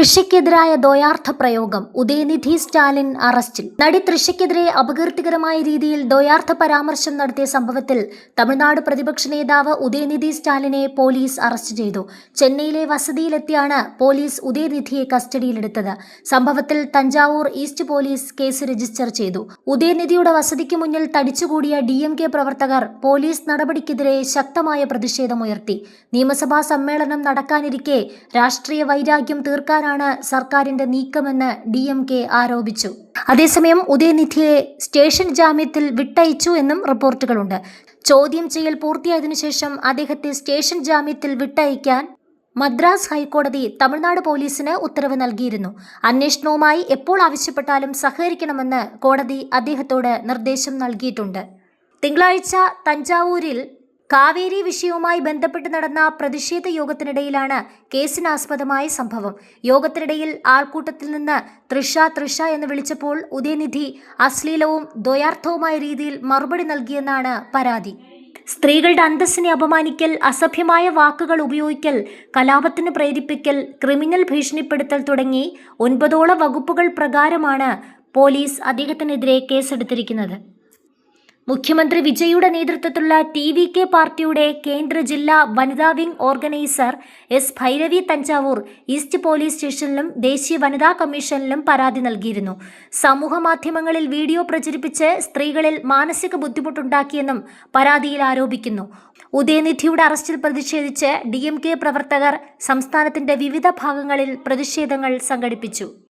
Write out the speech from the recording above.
തൃഷയ്ക്കെതിരായ ദ്വയാർത്ഥ പ്രയോഗം. ഉദയനിധി സ്റ്റാലിൻ അറസ്റ്റിൽ. നടി തൃഷയ്ക്കെതിരെ അപകീർത്തികരമായ രീതിയിൽ ദ്വയാർത്ഥ പരാമർശം നടത്തിയ സംഭവത്തിൽ തമിഴ്നാട് പ്രതിപക്ഷ നേതാവ് ഉദയനിധി സ്റ്റാലിനെ പോലീസ് അറസ്റ്റ് ചെയ്തു. ചെന്നൈയിലെ വസതിയിലെത്തിയാണ് പോലീസ് ഉദയനിധിയെ കസ്റ്റഡിയിലെടുത്തത്. സംഭവത്തിൽ Thanjavur east police case register ചെയ്തു. ഉദയനിധിയുടെ വസതിക്ക് മുന്നിൽ തടിച്ചുകൂടിയ DMK പ്രവർത്തകർ പോലീസ് നടപടിക്കെതിരെ ശക്തമായ പ്രതിഷേധമുയർത്തി. നിയമസഭാ സമ്മേളനം നടക്കാനിരിക്കെ രാഷ്ട്രീയ വൈരാഗ്യം തീർക്കാൻ സർക്കാരിന്റെ നീക്കമെന്ന് DMK ആരോപിച്ചു. അതേസമയം ഉദയനിധിയെ സ്റ്റേഷൻ ജാമ്യത്തിൽ വിട്ടയച്ചു എന്നും റിപ്പോർട്ടുകളുണ്ട്. ചോദ്യം ചെയ്യൽ പൂർത്തിയായതിനു ശേഷം അദ്ദേഹത്തെ സ്റ്റേഷൻ ജാമ്യത്തിൽ വിട്ടയക്കാൻ മദ്രാസ് ഹൈക്കോടതി തമിഴ്നാട് പോലീസിന് ഉത്തരവ് നൽകിയിരുന്നു. അന്വേഷണവുമായി എപ്പോൾ ആവശ്യപ്പെട്ടാലും സഹകരിക്കണമെന്ന് കോടതി അദ്ദേഹത്തോട് നിർദ്ദേശം നൽകിയിട്ടുണ്ട്. തിങ്കളാഴ്ച തഞ്ചാവൂരിൽ കാവേരി വിഷയവുമായി ബന്ധപ്പെട്ട് നടന്ന പ്രതിഷേധ യോഗത്തിനിടയിലാണ് കേസിനാസ്പദമായ സംഭവം. യോഗത്തിനിടയിൽ ആൾക്കൂട്ടത്തിൽ നിന്ന് തൃഷ എന്ന് വിളിച്ചപ്പോൾ ഉദയനിധി അശ്ലീലവും ദ്വയാർത്ഥവുമായ രീതിയിൽ മറുപടി നൽകിയെന്നാണ് പരാതി. സ്ത്രീകളുടെ അന്തസ്സിനെ അപമാനിക്കൽ, അസഭ്യമായ വാക്കുകൾ ഉപയോഗിക്കൽ, കലാപത്തിന് പ്രേരിപ്പിക്കൽ, ക്രിമിനൽ ഭീഷണിപ്പെടുത്തൽ തുടങ്ങി 9ഓളം വകുപ്പുകൾ പ്രകാരമാണ് പോലീസ് അദ്ദേഹത്തിനെതിരെ കേസെടുത്തിരിക്കുന്നത്. മുഖ്യമന്ത്രി വിജയുടെ നേതൃത്വത്തിലുള്ള TVK പാർട്ടിയുടെ കേന്ദ്ര ജില്ലാ വനിതാ wing organiser S. Bhairavi Thanjavur east police സ്റ്റേഷനിലും ദേശീയ വനിതാ കമ്മീഷനിലും പരാതി നൽകിയിരുന്നു. സമൂഹ മാധ്യമങ്ങളിൽ വീഡിയോ പ്രചരിപ്പിച്ച് സ്ത്രീകളിൽ മാനസിക ബുദ്ധിമുട്ടുണ്ടാക്കിയെന്നും പരാതിയിൽ ആരോപിക്കുന്നു. ഉദയനിധിയുടെ അറസ്റ്റിൽ പ്രതിഷേധിച്ച് DMK പ്രവർത്തകർ സംസ്ഥാനത്തിന്റെ വിവിധ ഭാഗങ്ങളിൽ പ്രതിഷേധങ്ങൾ സംഘടിപ്പിച്ചു.